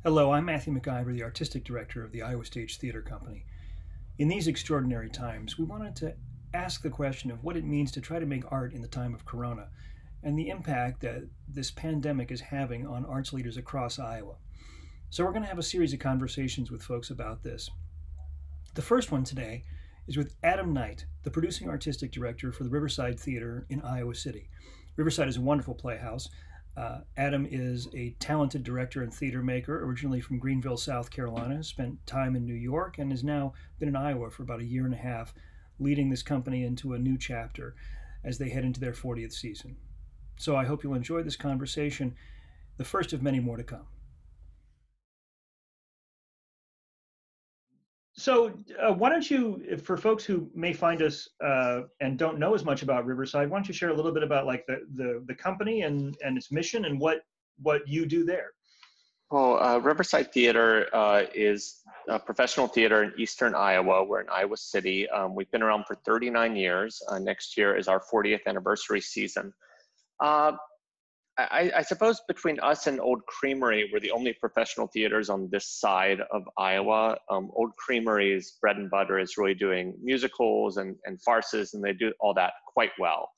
Hello, I'm Matthew McIver, the Artistic Director of the Iowa Stage Theatre Company. In these extraordinary times, we wanted to ask the question of what it means to try to make art in the time of Corona and the impact that this pandemic is having on arts leaders across Iowa. So, we're going to have a series of conversations with folks about this. The first one today is with Adam Knight, the producing artistic director for the Riverside Theatre in Iowa City. Riverside is a wonderful playhouse. Adam is a talented director and theater maker, originally from Greenville, South Carolina, spent time in New York, and has now been in Iowa for about a year and a half, leading this company into a new chapter as they head into their 40th season. So I hope you'll enjoy this conversation, the first of many more to come. So, why don't you, for folks who may find us and don't know as much about Riverside, why don't you share a little bit about like the company and its mission and what you do there? Well, Riverside Theatre is a professional theater in Eastern Iowa. We're in Iowa City. We've been around for 39 years. Next year is our 40th anniversary season. Uh, I suppose between us and Old Creamery, we're the only professional theaters on this side of Iowa. Old Creamery's bread and butter is really doing musicals and farces, and they do all that quite well.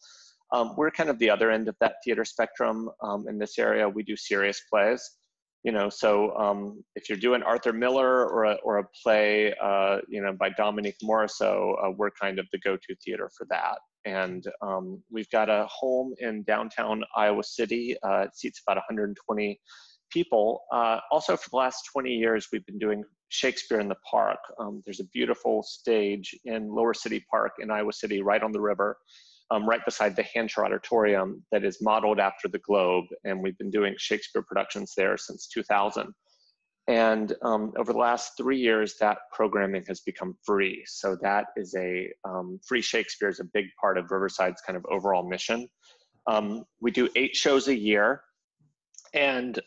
We're kind of the other end of that theater spectrum in this area. We do serious plays. So if you're doing Arthur Miller or a play, by Dominique Morisseau, we're kind of the go-to theater for that. And we've got a home in downtown Iowa City. It seats about 120 people. Also, for the last 20 years, we've been doing Shakespeare in the Park. There's a beautiful stage in Lower City Park in Iowa City, right on the river. Right beside the Hanshaw Auditorium that is modeled after the Globe. And we've been doing Shakespeare productions there since 2000. And over the last 3 years, that programming has become free. So that is free Shakespeare is a big part of Riverside's kind of overall mission. We do 8 shows a year. And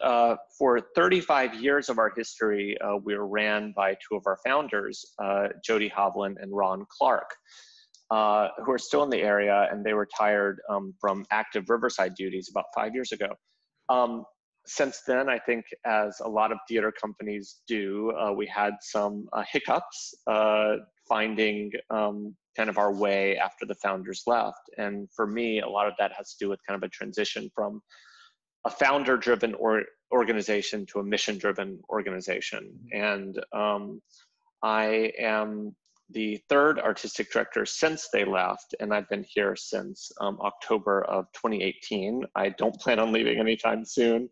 for 35 years of our history, we were ran by 2 of our founders, Jody Hovland and Ron Clark. Who are still in the area, and they retired from active Riverside duties about 5 years ago. Since then, I think as a lot of theater companies do, we had some hiccups finding kind of our way after the founders left. And for me, a lot of that has to do with kind of a transition from a founder-driven organization to a mission-driven organization. And I am the 3rd artistic director since they left, and I've been here since October of 2018. I don't plan on leaving anytime soon.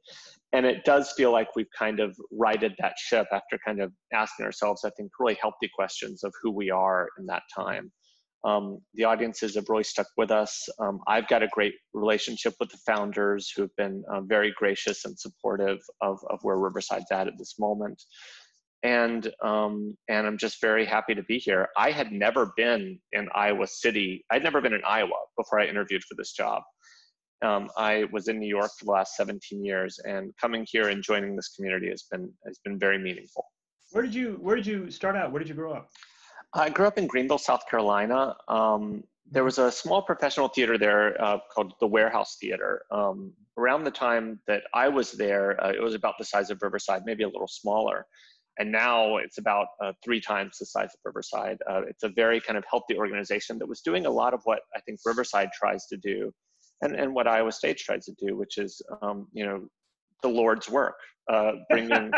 And it does feel like we've kind of righted that ship after kind of asking ourselves, I think, really healthy questions of who we are in that time. The audiences have really stuck with us. I've got a great relationship with the founders who've been very gracious and supportive of where Riverside's at this moment. And I'm just very happy to be here. I had never been in Iowa City. I'd never been in Iowa before I interviewed for this job. I was in New York for the last 17 years, and coming here and joining this community has been very meaningful. Where did you start out? Where did you grow up? I grew up in Greenville, South Carolina. There was a small professional theater there called the Warehouse Theater. Around the time that I was there, it was about the size of Riverside, maybe a little smaller. And now it's about 3 times the size of Riverside. It's a very kind of healthy organization that was doing a lot of what I think Riverside tries to do and what Iowa Stage tries to do, which is, the Lord's work, bringing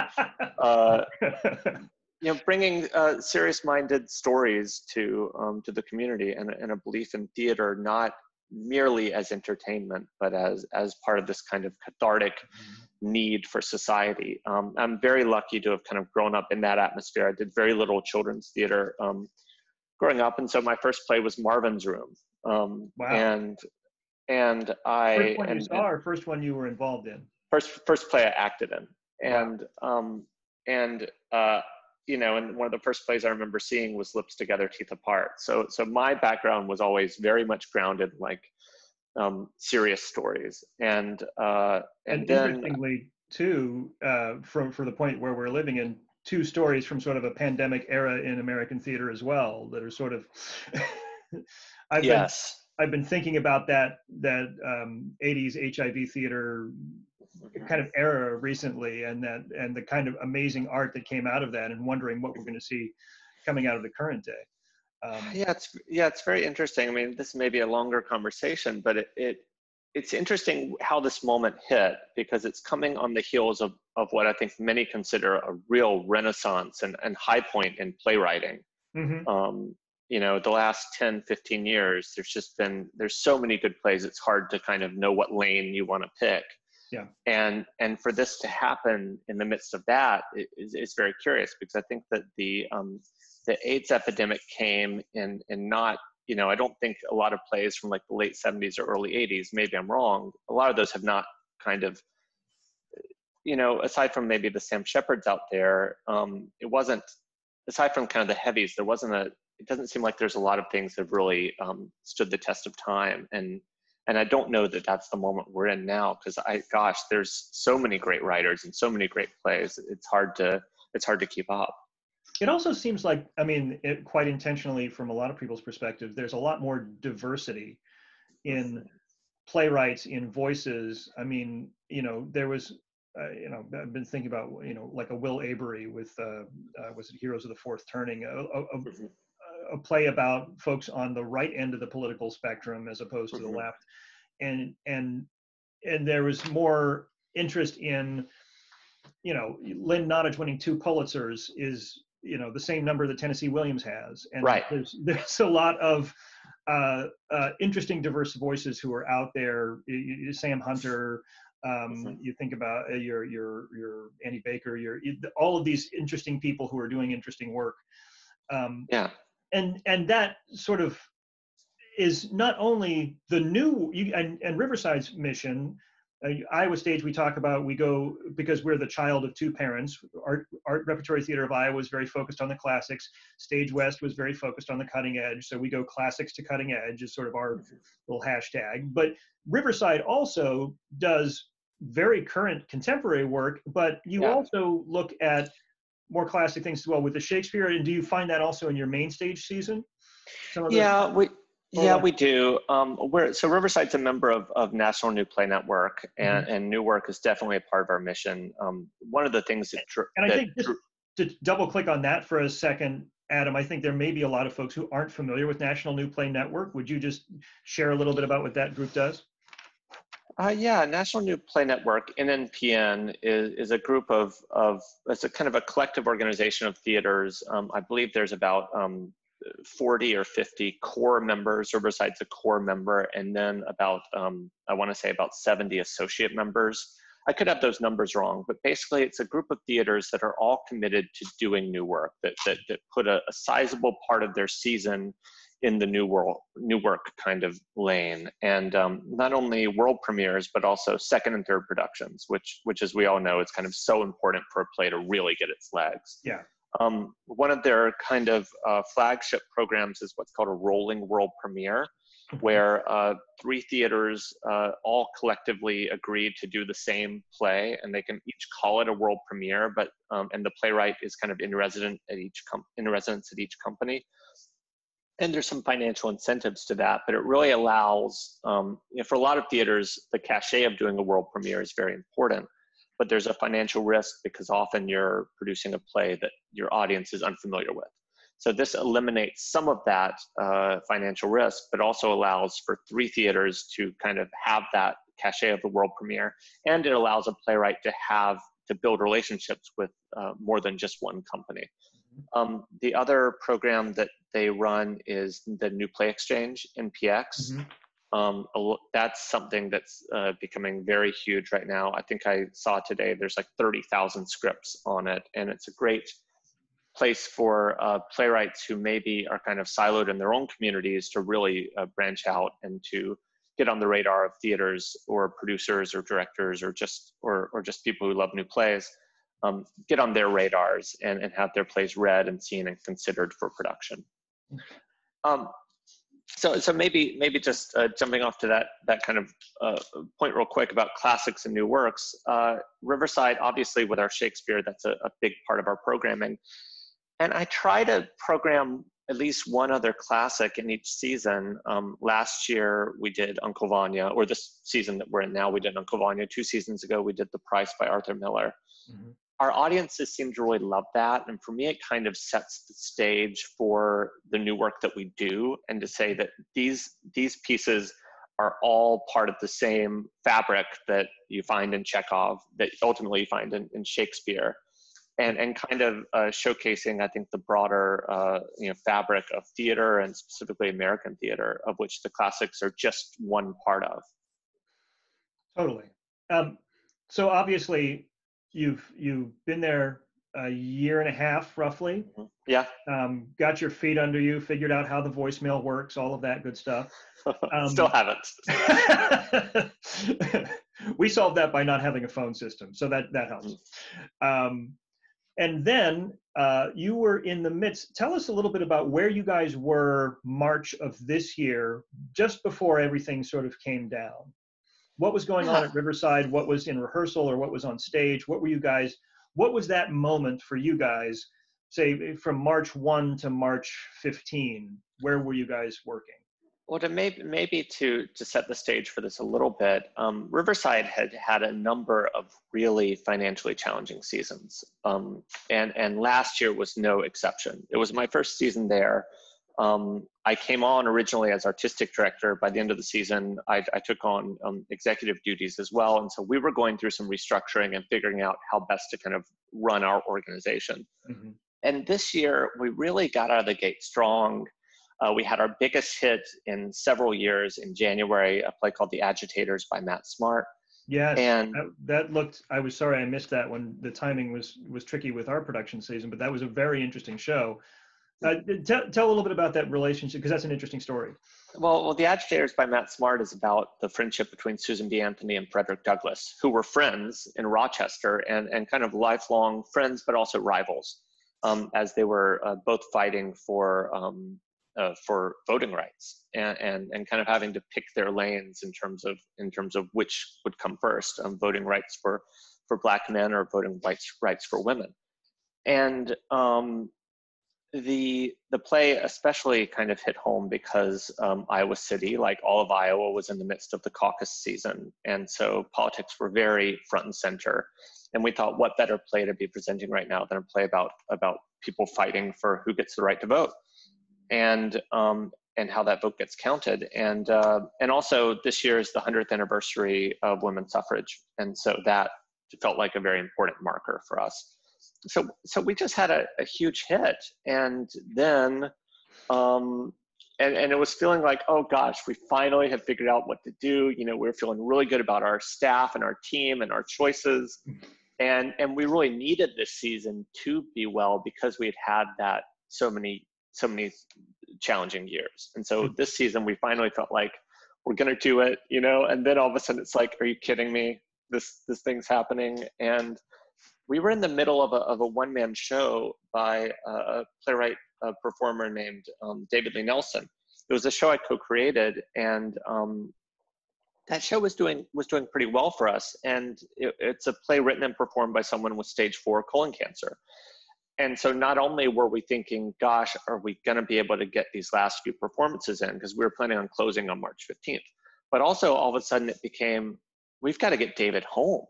serious-minded stories to the community and a belief in theater, not merely as entertainment, but as part of this kind of cathartic need for society. I'm very lucky to have kind of grown up in that atmosphere. I did very little children's theater growing up, and so my first play was Marvin's Room. Wow. And first one you saw, or first one you were involved in? First play I acted in, and wow. And one of the first plays I remember seeing was Lips Together, Teeth Apart. So my background was always very much grounded in like serious stories, and then interestingly too, for the point where we're living in, 2 stories from sort of a pandemic era in American theater as well that are sort of I've been thinking about that 80s HIV theater kind of era recently, and the kind of amazing art that came out of that, and wondering what we're going to see coming out of the current day. It's very interesting. I mean, this may be a longer conversation, but it's interesting how this moment hit, because it's coming on the heels of what I think many consider a real renaissance and high point in playwriting. You know, the last 10, 15 years, there's so many good plays, it's hard to kind of know what lane you want to pick. Yeah. And for this to happen in the midst of that is very curious, because I think that the AIDS epidemic came in not, you know, I don't think a lot of plays from like the late 70s or early 80s, maybe I'm wrong, a lot of those have not kind of, you know, aside from maybe the Sam Shepard's out there, it wasn't, aside from kind of the heavies, it doesn't seem like there's a lot of things that have really stood the test of time. And I don't know that that's the moment we're in now, because there's so many great writers and so many great plays. It's hard to keep up. It also seems like, I mean, quite intentionally from a lot of people's perspective, there's a lot more diversity in playwrights, in voices. I mean, you know, there was, you know, I've been thinking about, you know, like a Will Avery with, was it Heroes of the Fourth Turning, a play about folks on the right end of the political spectrum as opposed to the left. And there was more interest in, you know, Lynn Nottage winning 2 Pulitzers is, you know, the same number that Tennessee Williams has. And right. There's a lot of interesting, diverse voices who are out there. Sam Hunter, you think about your Annie Baker, all of these interesting people who are doing interesting work. And that sort of is not only the new, and Riverside's mission. Iowa Stage, we talk about, we go, because we're the child of 2 parents. Art Repertory Theater of Iowa was very focused on the classics. Stage West was very focused on the cutting edge. So we go classics to cutting edge is sort of our little hashtag. But Riverside also does very current contemporary work, but you also look at more classic things as well with the Shakespeare. And do you find that also in your main stage season? We do. So Riverside's a member of National New Play Network, and new work is definitely a part of our mission. One of the things that, I think just to double click on that for a second, Adam, I think there may be a lot of folks who aren't familiar with National New Play Network. Would you just share a little bit about what that group does? National New Play Network, NNPN, is a group of it's a kind of a collective organization of theaters. I believe there's about 40 or 50 core members. Riverside's a core member, and then about, I want to say about 70 associate members. I could have those numbers wrong, but basically it's a group of theaters that are all committed to doing new work, that put a sizable part of their season in the new work kind of lane. And not only world premieres, but also second and third productions, which as we all know, is kind of so important for a play to really get its legs. Yeah. One of their kind of flagship programs is what's called a rolling world premiere, where 3 theaters all collectively agreed to do the same play, and they can each call it a world premiere, but and the playwright is kind of in residence at each company. And there's some financial incentives to that, but it really allows, for a lot of theaters, the cachet of doing a world premiere is very important. But there's a financial risk because often you're producing a play that your audience is unfamiliar with. So this eliminates some of that financial risk, but also allows for 3 theaters to kind of have that cachet of the world premiere. And it allows a playwright to build relationships with more than just one company. The other program that they run is the New Play Exchange, NPX. That's something that's becoming very huge right now. I think I saw today there's like 30,000 scripts on it, and it's a great place for playwrights who maybe are kind of siloed in their own communities to really branch out and to get on the radar of theaters or producers or directors or just people who love new plays, get on their radars and have their plays read and seen and considered for production. So maybe just jumping off to that kind of point real quick about classics and new works. Riverside, obviously with our Shakespeare, that's a big part of our programming. And I try to program at least one other classic in each season. Last year we did Uncle Vanya, or this season that we're in now, we did Uncle Vanya. 2 seasons ago, we did The Price by Arthur Miller. Mm-hmm. Our audiences seem to really love that. And for me, it kind of sets the stage for the new work that we do, and to say that these pieces are all part of the same fabric that you find in Chekhov, that ultimately you find in Shakespeare, and kind of showcasing, I think, the broader fabric of theater, and specifically American theater, of which the classics are just one part of. Totally. So obviously, you've been there a year and a half, roughly. Yeah. Got your feet under you, figured out how the voicemail works, all of that good stuff. Still haven't. We solved that by not having a phone system, so that helps. And then you were in the midst. Tell us a little bit about where you guys were March of this year, just before everything sort of came down. What was going on at Riverside? What was in rehearsal, or what was on stage? What was that moment for you guys, say from March 1 to March 15? Where were you guys working? Well, maybe to set the stage for this a little bit, Riverside had a number of really financially challenging seasons, and last year was no exception. It was my first season there. I came on originally as artistic director. By the end of the season, I took on executive duties as well, and so we were going through some restructuring and figuring out how best to kind of run our organization. Mm-hmm. And this year, we really got out of the gate strong. We had our biggest hit in several years in January, a play called The Agitators by Matt Smart. Yes, and that looked, I was sorry I missed that one. The timing was tricky with our production season, but that was a very interesting show. Tell a little bit about that relationship, because that's an interesting story. Well, The Agitators by Matt Smart is about the friendship between Susan B. Anthony and Frederick Douglass, who were friends in Rochester, and kind of lifelong friends, but also rivals, as they were both fighting for voting rights, and kind of having to pick their lanes in terms of which would come first, voting rights for Black men or voting rights for women. And the play especially kind of hit home because Iowa City, like all of Iowa, was in the midst of the caucus season, and so politics were very front and center. And we thought, what better play to be presenting right now than a play about people fighting for who gets the right to vote, and how that vote gets counted. And also this year is the 100th anniversary of women's suffrage, and so that felt like a very important marker for us. So we just had a huge hit, and then and it was feeling like, oh gosh, we finally have figured out what to do. We were feeling really good about our staff and our team and our choices, and we really needed this season to be well, because we had that so many challenging years. And so this season we finally felt like we're gonna do it, and then all of a sudden it's like, are you kidding me? This thing's happening. And we were in the middle of a one-man show by a playwright, a performer named David Lee Nelson. It was a show I co-created, and that show was doing pretty well for us. And it's a play written and performed by someone with stage 4 colon cancer. And so not only were we thinking, gosh, are we going to be able to get these last few performances in, because we were planning on closing on March 15th, but also all of a sudden it became, we've got to get David home.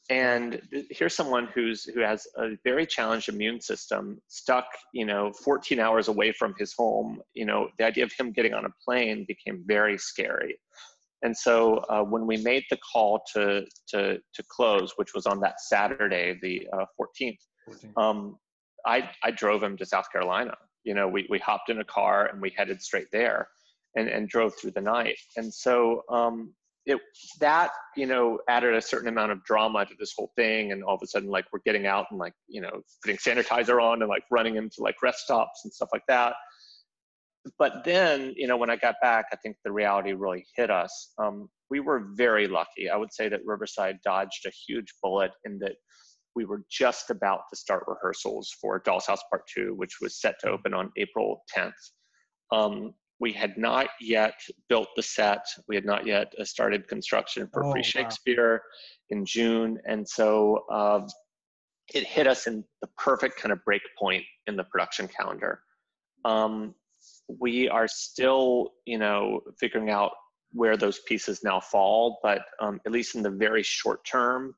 And here's someone who has a very challenged immune system, stuck, 14 hours away from his home. The idea of him getting on a plane became very scary. And so when we made the call to close, which was on that Saturday, the 14th, I drove him to South Carolina. We hopped in a car and we headed straight there, and drove through the night. And so added a certain amount of drama to this whole thing. And all of a sudden, like, we're getting out and putting sanitizer on and running into rest stops and stuff like that. But then, when I got back, I think the reality really hit us. We were very lucky. I would say that Riverside dodged a huge bullet in that we were just about to start rehearsals for Doll's House Part 2, which was set to open on April 10th. We had not yet built the set. We had not yet started construction for Free Shakespeare in June. And so it hit us in the perfect kind of break point in the production calendar. We are still, figuring out where those pieces now fall, but at least in the very short term,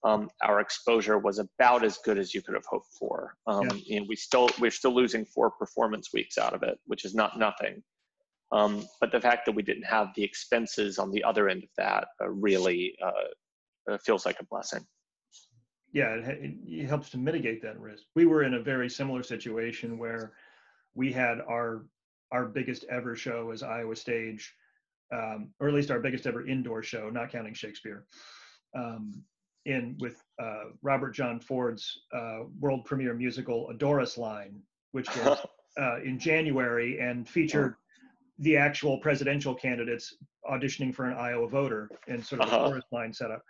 our exposure was about as good as you could have hoped for. We're still losing 4 performance weeks out of it, which is not nothing. But the fact that we didn't have the expenses on the other end of that really feels like a blessing. Yeah, it helps to mitigate that risk. We were in a very similar situation where we had our biggest ever show as Iowa Stage, or at least our biggest ever indoor show, not counting Shakespeare, with Robert John Ford's world premiere musical A Doris Line, which was in January and featured the actual presidential candidates auditioning for an Iowa voter in sort of a Doris Line setup.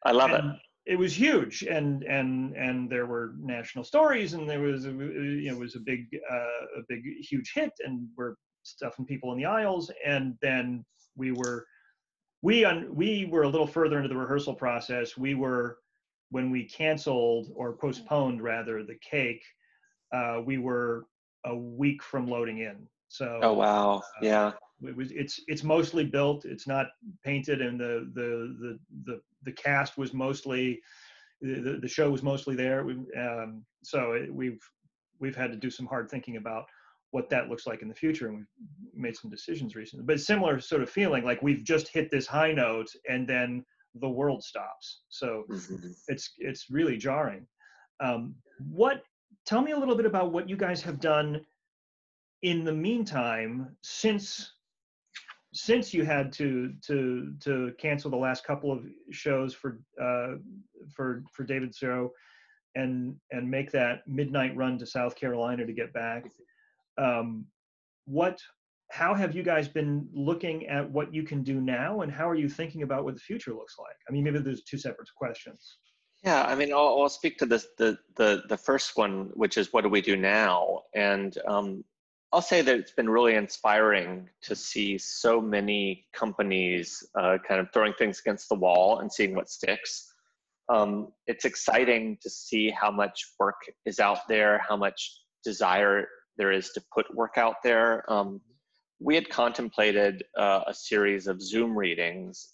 I love it. It was huge, and there were national stories, and there was it was a big huge hit, and we're stuffing people in the aisles. And then we were a little further into the rehearsal process. When we canceled or postponed rather the cake, we were a week from loading in. So oh wow, yeah. It's mostly built. It's not painted, and the cast was mostly the show was mostly there. So we've had to do some hard thinking about what that looks like in the future, and we've made some decisions recently. But similar sort of feeling, like we've just hit this high note, and then the world stops. So it's really jarring. Tell me a little bit about what you guys have done in the meantime since you had to cancel the last couple of shows for David's show and make that midnight run to South Carolina to get back. How have you guys been looking at what you can do now, and how are you thinking about what the future looks like? I mean, maybe there's 2 separate questions. Yeah, I mean, I'll speak to the first one, which is what do we do now? And I'll say that it's been really inspiring to see so many companies kind of throwing things against the wall and seeing what sticks. It's exciting to see how much work is out there, how much desire there is to put work out there. We had contemplated a series of Zoom readings.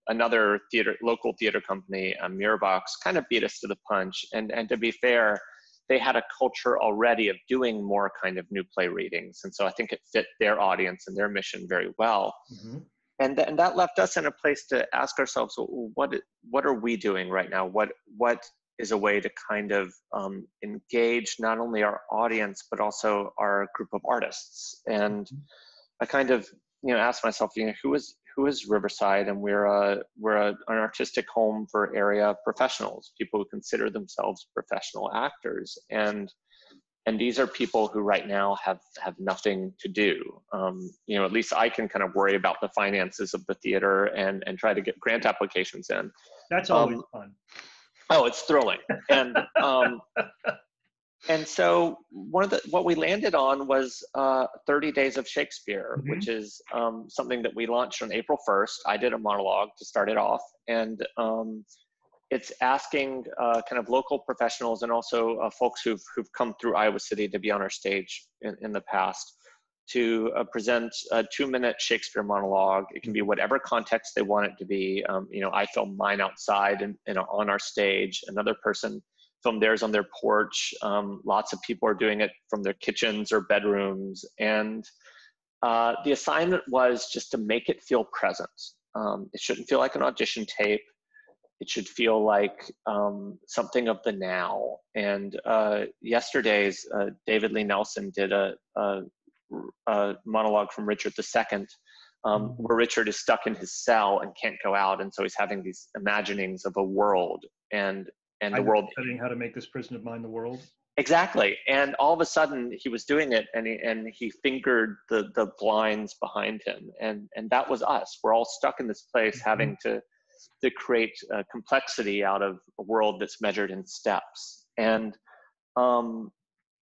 Another local theater company, Mirrorbox, kind of beat us to the punch. And to be fair, they had a culture already of doing more kind of new play readings. And so I think it fit their audience and their mission very well. And that left us in a place to ask ourselves, well, what are we doing right now? What is a way to kind of engage not only our audience, but also our group of artists? And I kind of, asked myself, who is Riverside? And we're an artistic home for area professionals, people who consider themselves professional actors. And these are people who right now have nothing to do. At least I can kind of worry about the finances of the theater and try to get grant applications in. That's always fun. Oh, it's thrilling. And so what we landed on was 30 Days of Shakespeare, which is something that we launched on April 1st. I did a monologue to start it off, and it's asking kind of local professionals and also folks who've come through Iowa City to be on our stage in the past to present a 2-minute Shakespeare monologue. It can be whatever context they want it to be. I filmed mine outside and on our stage. Another person filmed theirs on their porch. Lots of people are doing it from their kitchens or bedrooms. And the assignment was just to make it feel present. It shouldn't feel like an audition tape. It should feel like something of the now. And yesterday's David Lee Nelson did a monologue from Richard II, where Richard is stuck in his cell and can't go out. And so he's having these imaginings of a world and the world. Studying how to make this prison of mine the world. Exactly. And all of a sudden he was doing it, and he fingered the blinds behind him. And that was us. We're all stuck in this place having to create complexity out of a world that's measured in steps. And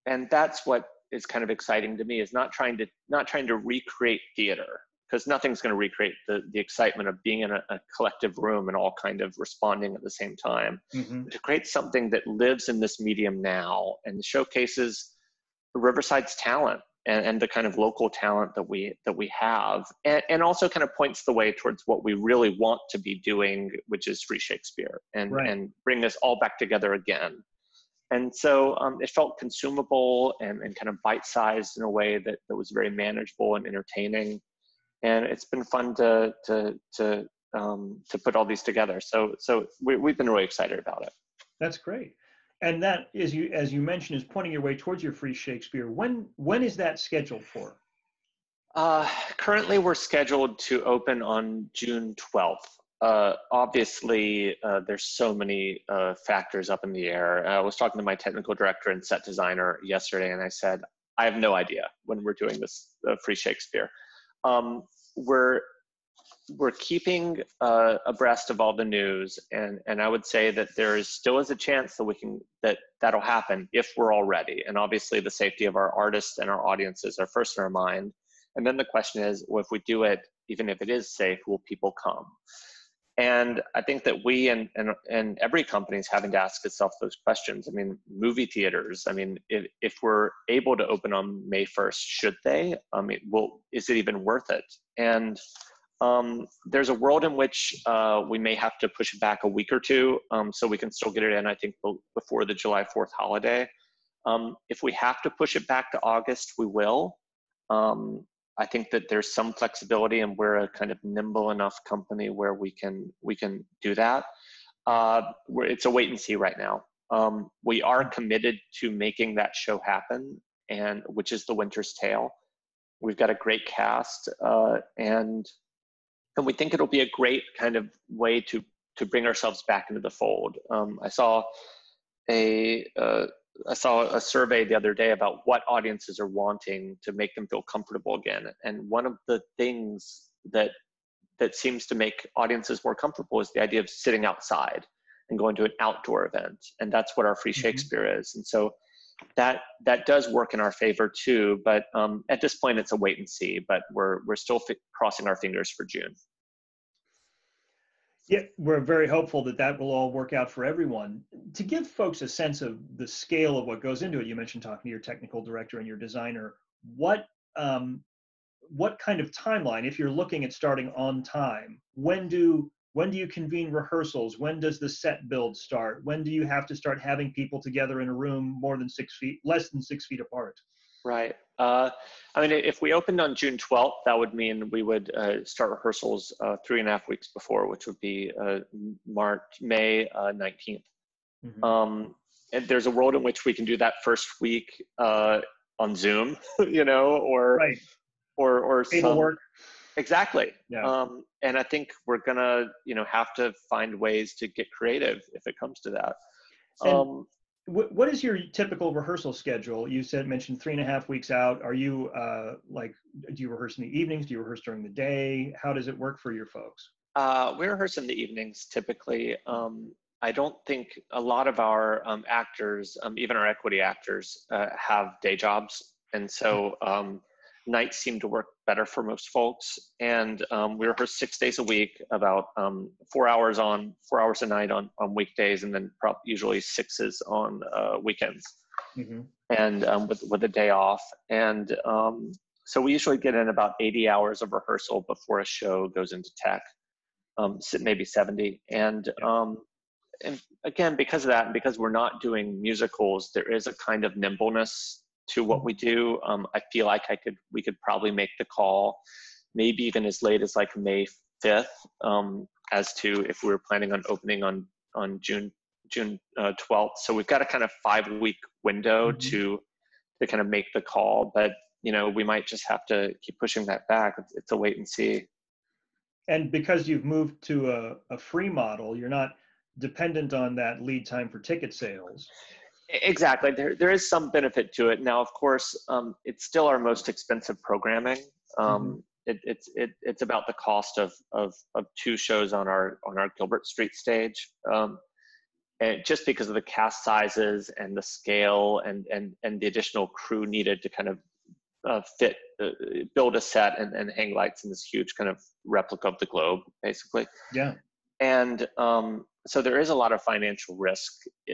that's what is kind of exciting to me, is not trying to recreate theater, because nothing's going to recreate the excitement of being in a collective room and all kind of responding at the same time. To create something that lives in this medium now and showcases Riverside's talent and the kind of local talent that we have, and also kind of points the way towards what we really want to be doing, which is Free Shakespeare, and bring us all back together again. And so it felt consumable and kind of bite-sized in a way that was very manageable and entertaining. And it's been fun to put all these together. So we've been really excited about it. That's great. And that, as you mentioned, is pointing your way towards your Free Shakespeare. When is that scheduled for? Currently, we're scheduled to open on June 12th. Obviously, there's so many factors up in the air. I was talking to my technical director and set designer yesterday, and I said, I have no idea when we're doing this Free Shakespeare. We're keeping abreast of all the news, and I would say that there still is a chance that that'll happen if we're all ready. And obviously, the safety of our artists and our audiences are first in our mind. And then the question is, well, if we do it, even if it is safe, will people come? And I think that we and every company is having to ask itself those questions. I mean, movie theaters, I mean, if we're able to open on May 1st, should they? I mean, is it even worth it? And there's a world in which we may have to push it back a week or two, so we can still get it in, I think, before the July 4th holiday. If we have to push it back to August, we will. I think that there's some flexibility, and we're a kind of nimble enough company where we can do that. It's a wait and see right now. We are committed to making that show happen, and which is The Winter's Tale. We've got a great cast, and we think it'll be a great kind of way to bring ourselves back into the fold. I saw a survey the other day about what audiences are wanting to make them feel comfortable again. And one of the things that seems to make audiences more comfortable is the idea of sitting outside and going to an outdoor event. And that's what our Free Shakespeare is. And so that does work in our favor too. But at this point, it's a wait and see. But we're still crossing our fingers for June. Yeah, we're very hopeful that will all work out for everyone. To give folks a sense of the scale of what goes into it, you mentioned talking to your technical director and your designer. What kind of timeline, if you're looking at starting on time, when do you convene rehearsals? When does the set build start? When do you have to start having people together in a room less than 6 feet apart? Right. I mean, if we opened on June 12th, that would mean we would start rehearsals 3.5 weeks before, which would be May 19th. And there's a world in which we can do that first week on Zoom, or table work. Exactly. Yeah. And I think we're gonna, have to find ways to get creative if it comes to that. What is your typical rehearsal schedule? You mentioned 3.5 weeks out. Are you do you rehearse in the evenings? Do you rehearse during the day? How does it work for your folks? We rehearse in the evenings typically. I don't think a lot of our actors, even our equity actors, have day jobs. And so nights seem to work better for most folks. And we rehearse 6 days a week, about 4 hours on, 4 hours a night on weekdays, and then usually 6s on weekends, and with a day off. And so we usually get in about 80 hours of rehearsal before a show goes into tech, maybe 70. And again, because of that, and because we're not doing musicals, there is a kind of nimbleness to what we do. I feel like we could probably make the call, maybe even as late as like May 5th, as to if we were planning on opening on June 12th. So we've got a kind of 5-week window to kind of make the call, but we might just have to keep pushing that back. It's a wait and see. And because you've moved to a free model, you're not dependent on that lead time for ticket sales. Exactly. There is some benefit to it. Now, of course, it's still our most expensive programming. It's about the cost of 2 shows on our Gilbert Street stage, and just because of the cast sizes and the scale and the additional crew needed to kind of build a set and hang lights in this huge kind of replica of the globe, basically. Yeah. And so there is a lot of financial risk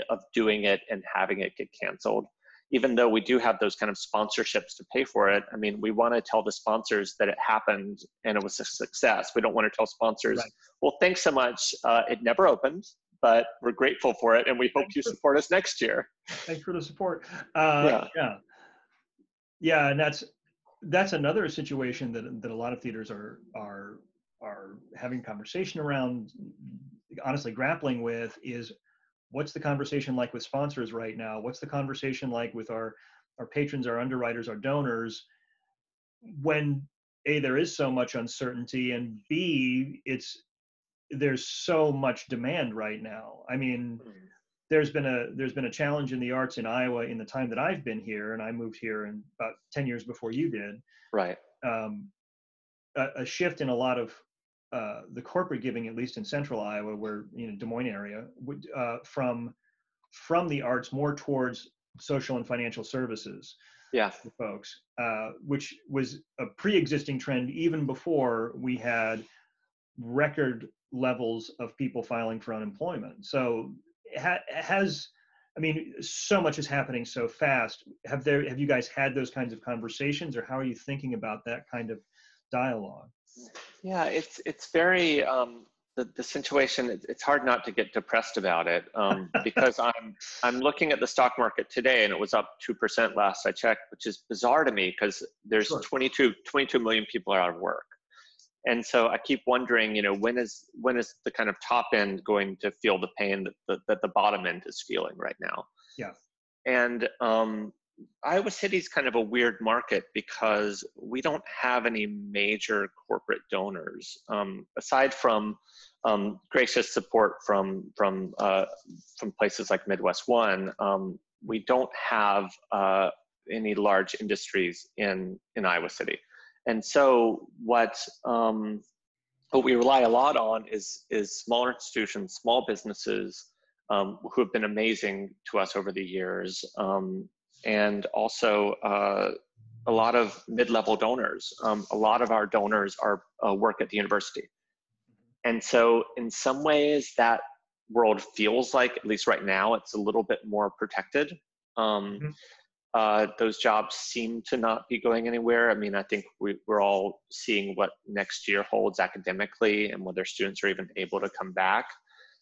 of doing it and having it get canceled. even though we do have those kind of sponsorships to pay for it, I mean, we want to tell the sponsors that it happened and it was a success. We don't want to tell sponsors, Right. well, thanks so much. It never opened, but we're grateful for it, and we hope you support us next year. Thanks for the support. Yeah. Yeah, and that's another situation that a lot of theaters are having conversation around, honestly grappling with, is what's the conversation like with sponsors right now? What's the conversation like with our patrons, our underwriters, our donors, when A, there is so much uncertainty, and B, there's so much demand right now. I mean, there's been a challenge in the arts in Iowa in the time that I've been here, and I moved here in about 10 years before you did. Right. A shift in a lot of the corporate giving, at least in central Iowa, where, Des Moines area, from the arts more towards social and financial services. Yeah. For folks, which was a pre-existing trend even before we had record levels of people filing for unemployment. So I mean, so much is happening so fast. Have you guys had those kinds of conversations, or how are you thinking about that kind of dialogue? Yeah, it's very the situation. It's hard not to get depressed about it, because I'm looking at the stock market today, and it was up 2% last I checked, which is bizarre to me because there's Sure. 22 million people are out of work, and so I keep wondering, when is the kind of top end going to feel the pain that the bottom end is feeling right now? Yeah. And Iowa City is kind of a weird market because we don't have any major corporate donors, aside from gracious support from places like Midwest One. We don't have any large industries in Iowa City, and so what we rely a lot on is smaller institutions, small businesses who have been amazing to us over the years. And also a lot of mid-level donors. A lot of our donors work at the university. And so in some ways that world feels like, at least right now, it's a little bit more protected. Those jobs seem to not be going anywhere. I mean, I think we're all seeing what next year holds academically and whether students are even able to come back.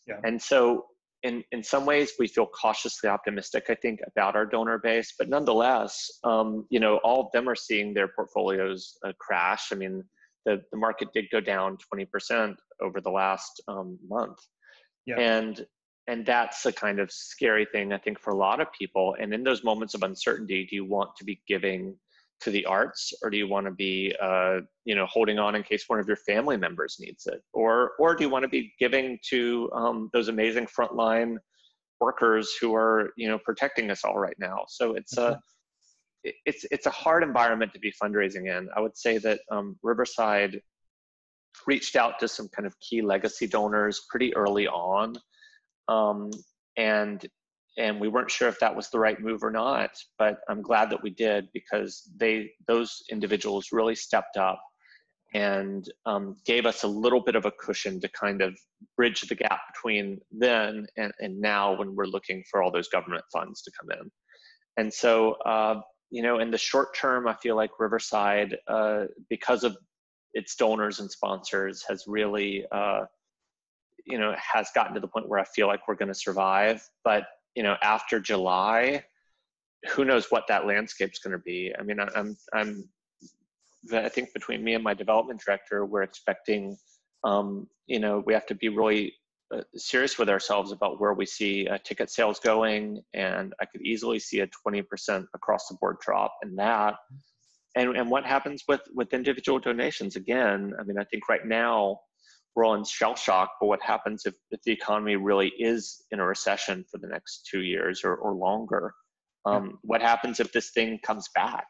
Yeah. And so in some ways, we feel cautiously optimistic, I think, about our donor base. But nonetheless, all of them are seeing their portfolios crash. I mean, the market did go down 20% over the last month. Yeah. And that's a kind of scary thing, I think, for a lot of people. And in those moments of uncertainty, do you want to be giving to the arts, or do you want to be, holding on in case one of your family members needs it, or do you want to be giving to those amazing frontline workers who are, protecting us all right now? So it's a hard environment to be fundraising in. I would say that Riverside reached out to some kind of key legacy donors pretty early on, and we weren't sure if that was the right move or not, but I'm glad that we did, because those individuals really stepped up and gave us a little bit of a cushion to kind of bridge the gap between then and now, when we're looking for all those government funds to come in. And so, in the short term, I feel like Riverside, because of its donors and sponsors, has really, has gotten to the point where I feel like we're going to survive. But after July, who knows what that landscape's going to be? I mean, I think between me and my development director, we're expecting, we have to be really serious with ourselves about where we see ticket sales going, and I could easily see a 20% across the board drop in that. And what happens with individual donations? Again, I mean, I think right now, we're all in shell shock, but what happens if the economy really is in a recession for the next 2 years or longer? What happens if this thing comes back?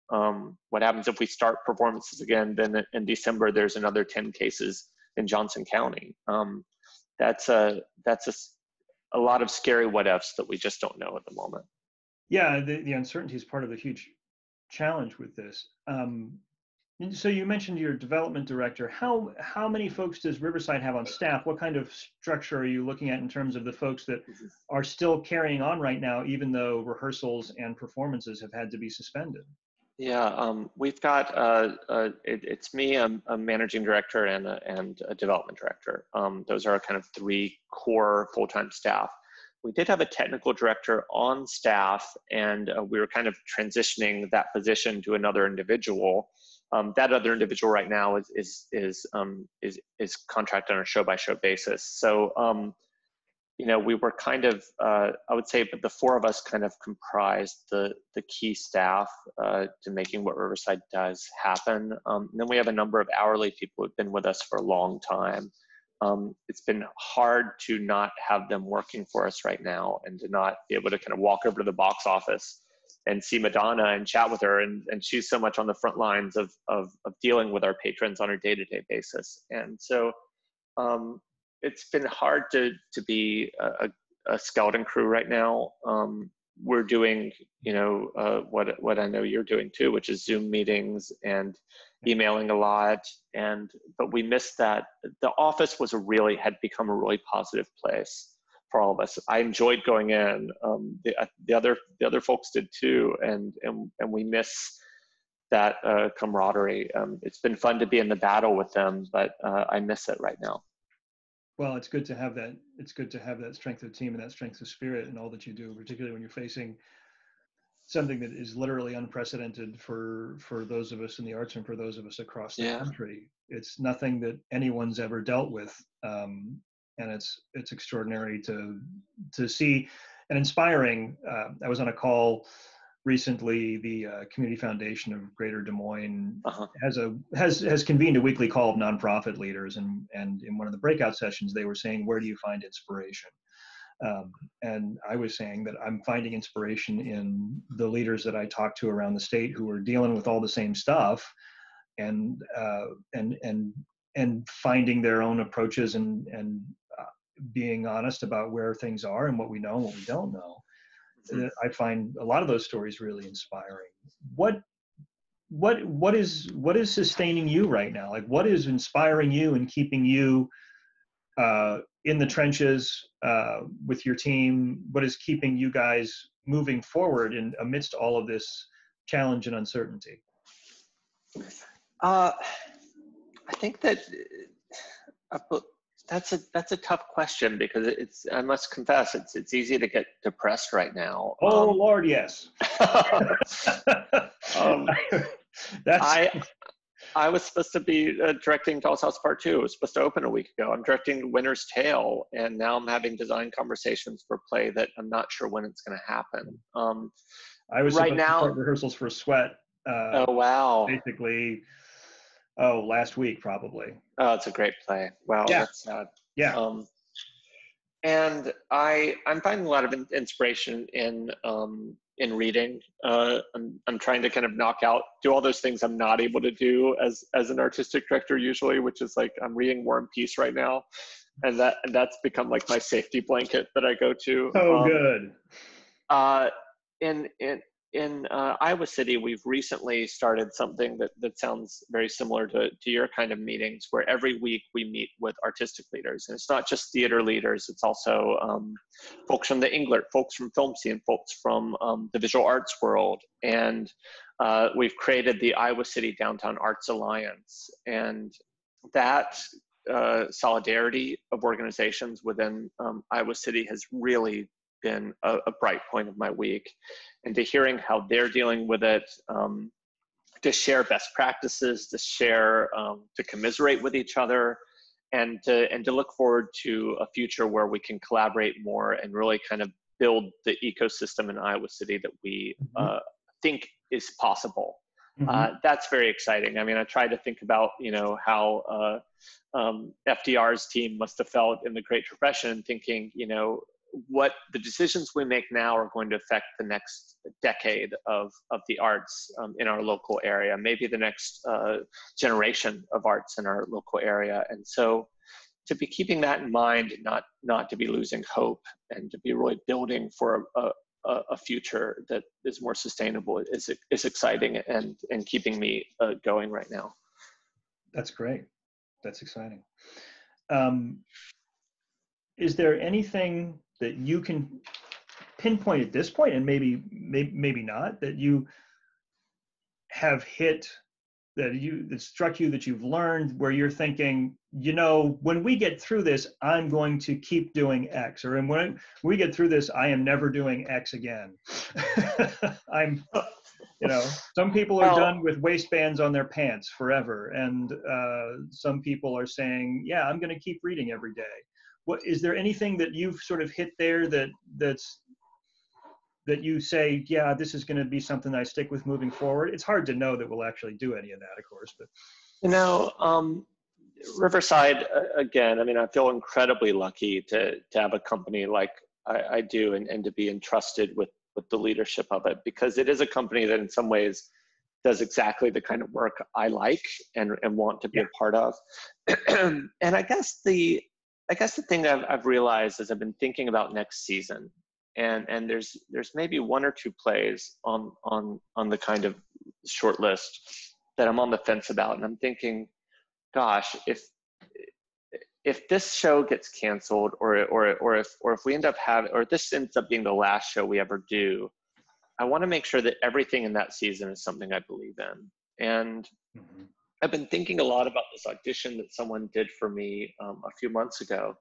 What happens if we start performances again? Then in December, there's another 10 cases in Johnson County. That's a lot of scary what ifs that we just don't know at the moment. Yeah, the uncertainty is part of the huge challenge with this. And so you mentioned your development director. How many folks does Riverside have on staff? What kind of structure are you looking at in terms of the folks that are still carrying on right now, even though rehearsals and performances have had to be suspended? Yeah, we've got it's me, a managing director, and a development director. Those are kind of three core full-time staff. We did have a technical director on staff, and we were kind of transitioning that position to another individual. That other individual right now is contracted on a show-by-show basis. So you know, we were kind of, I would say, but the four of us kind of comprised the key staff to making what Riverside does happen. And then we have a number of hourly people who've been with us for a long time. It's been hard to not have them working for us right now and to not be able to kind of walk over to the box office and see Madonna and chat with her. And she's so much on the front lines of dealing with our patrons on a day-to-day basis. And so, it's been hard to be a skeleton crew right now. We're doing, you know, what I know you're doing too, which is Zoom meetings and emailing a lot. But we missed that. The office had become a really positive place for all of us. I enjoyed going in. The other folks did too, and we miss that camaraderie. It's been fun to be in the battle with them, but I miss it right now. Well, it's good to have that. It's good to have that strength of team and that strength of spirit and all that you do, particularly when you're facing something that is literally unprecedented for those of us in the arts and for those of us across the country. It's nothing that anyone's ever dealt with, and it's extraordinary to see and inspiring. I was on a call recently. The Community Foundation of Greater Des Moines has convened a weekly call of nonprofit leaders, and in one of the breakout sessions they were saying, where do you find inspiration? And I was saying that I'm finding inspiration in the leaders that I talk to around the state who are dealing with all the same stuff, and finding their own approaches and being honest about where things are and what we know and what we don't know. I find a lot of those stories really inspiring. What is sustaining you right now? Like, what is inspiring you and keeping you in the trenches with your team? What is keeping you guys moving forward amidst all of this challenge and uncertainty? I think that that's a tough question, because I must confess, it's easy to get depressed right now. Oh Lord, yes. I was supposed to be directing Doll's House Part 2. It was supposed to open a week ago. I'm directing Winter's Tale, and now I'm having design conversations for a play that I'm not sure when it's going to happen. I was right now to start rehearsals for Sweat. Oh wow! Basically, last week probably. Oh, it's a great play. Wow, yeah. That's sad. Yeah. And I'm finding a lot of inspiration in reading. I'm trying to kind of do all those things I'm not able to do as an artistic director usually, which is like, I'm reading War and Peace right now, and that's become like my safety blanket that I go to. Oh, good. In Iowa City, we've recently started something that sounds very similar to your kind of meetings, where every week we meet with artistic leaders. And it's not just theater leaders, it's also folks from the Englert, folks from film scene, folks from the visual arts world. And we've created the Iowa City Downtown Arts Alliance. And that solidarity of organizations within Iowa City has really been a bright point of my week. And to hearing how they're dealing with it, to share best practices, to share, to commiserate with each other, and to look forward to a future where we can collaborate more and really kind of build the ecosystem in Iowa City that we think is possible. That's very exciting. I mean, I try to think about, how FDR's team must have felt in the Great Depression, thinking, what the decisions we make now are going to affect the next decade of the arts in our local area, maybe the next generation of arts in our local area. And so to be keeping that in mind, not to be losing hope, and to be really building for a future that is more sustainable is exciting and keeping me going right now. That's great. That's exciting. Is there anything that you can pinpoint at this point, and maybe not, that you have hit, that struck you, that you've learned, where you're thinking, you know, when we get through this, I'm going to keep doing X, or when we get through this, I am never doing X again. I'm, you know, some people are done with waistbands on their pants forever, and some people are saying, yeah, I'm going to keep reading every day. What is there anything that you've sort of hit there that you say, yeah, this is going to be something I stick with moving forward? It's hard to know that we'll actually do any of that, of course, but. You know, Riverside, again, I mean, I feel incredibly lucky to have a company like I do, and to be entrusted with the leadership of it, because it is a company that in some ways does exactly the kind of work I like and want to be a part of. And I guess the thing that I've realized as I've been thinking about next season, and there's maybe one or two plays on the kind of short list that I'm on the fence about, and I'm thinking, gosh, if this show gets canceled, or if we end up having, or this ends up being the last show we ever do, I want to make sure that everything in that season is something I believe in. And I've been thinking a lot about this audition that someone did for me a few months ago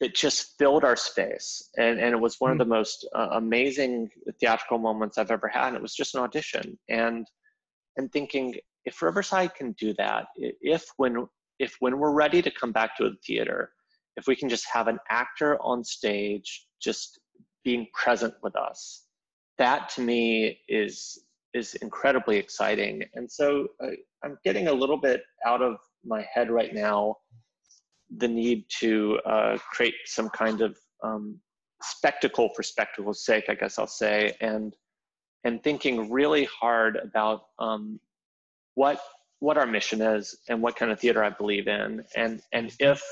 that just filled our space. And it was one of the most amazing theatrical moments I've ever had. And it was just an audition. And thinking, if Riverside can do that, if when we're ready to come back to the theater, if we can just have an actor on stage just being present with us, that to me is incredibly exciting. And so I'm getting a little bit out of my head right now the need to create some kind of spectacle for spectacle's sake, I guess I'll say, and thinking really hard about what our mission is and what kind of theater I believe in, and if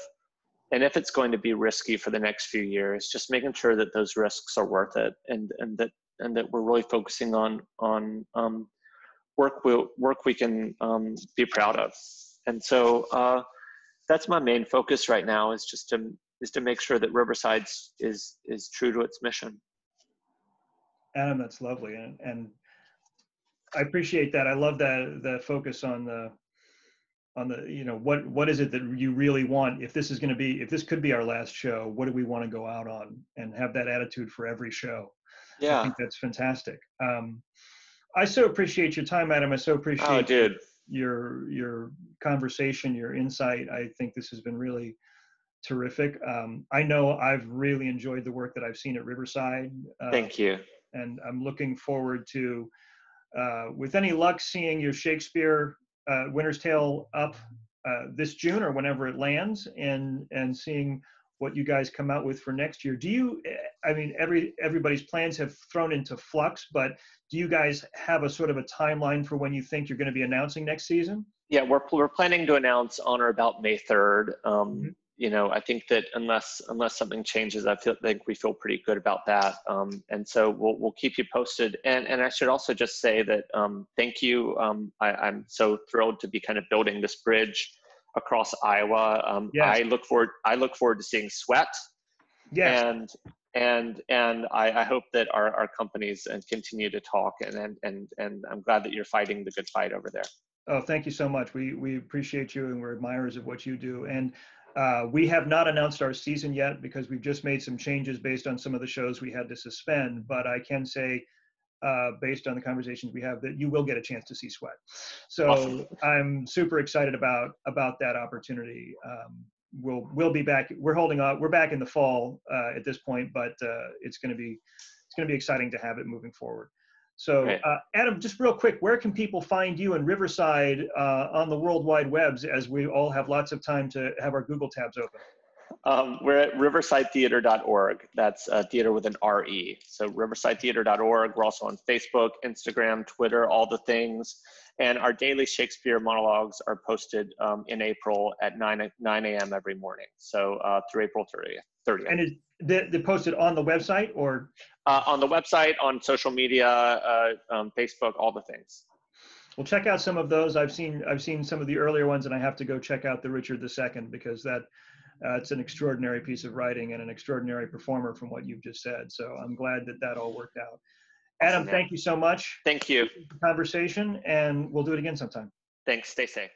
it's going to be risky for the next few years, just making sure that those risks are worth it, and that we're really focusing on work we can be proud of. And so that's my main focus right now, is to make sure that Riverside is true to its mission. Adam, that's lovely, and I appreciate that. I love the focus on the you know, what is it that you really want? If this could be our last show, what do we want to go out on? And have that attitude for every show. Yeah, I think that's fantastic. I so appreciate your time, Adam. I so appreciate your conversation, your insight. I think this has been really terrific. I know I've really enjoyed the work that I've seen at Riverside. Thank you. And I'm looking forward to, with any luck, seeing your Shakespeare Winter's Tale up this June or whenever it lands, and seeing what you guys come out with for next year. Do you, I mean, everybody's plans have thrown into flux, but do you guys have a sort of a timeline for when you think you're going to be announcing next season? Yeah, we're planning to announce on or about May 3rd. You know, I think that unless something changes, think we feel pretty good about that. And so we'll keep you posted. And I should also just say that thank you. I'm so thrilled to be kind of building this bridge across Iowa. Yes. I look forward to seeing Sweat. Yes. And I hope that our companies continue to talk, and I'm glad that you're fighting the good fight over there. Oh, thank you so much. We appreciate you, and we're admirers of what you do. And we have not announced our season yet because we've just made some changes based on some of the shows we had to suspend. But I can say, based on the conversations we have, that you will get a chance to see Sweat. So awesome. I'm super excited about that opportunity. We'll be back. We're holding on. We're back in the fall at this point, but it's going to be exciting to have it moving forward. So Adam, just real quick, where can people find you in Riverside on the World Wide Webs, as we all have lots of time to have our Google tabs open? We're at riversidetheatre.org. That's theater with an R-E. So riversidetheatre.org. We're also on Facebook, Instagram, Twitter, all the things. And our daily Shakespeare monologues are posted in April at 9 a.m. every morning. So through April 30th. And is they posted on the website or? On the website, on social media, Facebook, all the things. Well, check out some of those. I've seen some of the earlier ones, and I have to go check out the Richard II because that it's an extraordinary piece of writing and an extraordinary performer from what you've just said. So I'm glad that that all worked out. Adam, thank you so much. Thank you. For the conversation, and we'll do it again sometime. Thanks. Stay safe.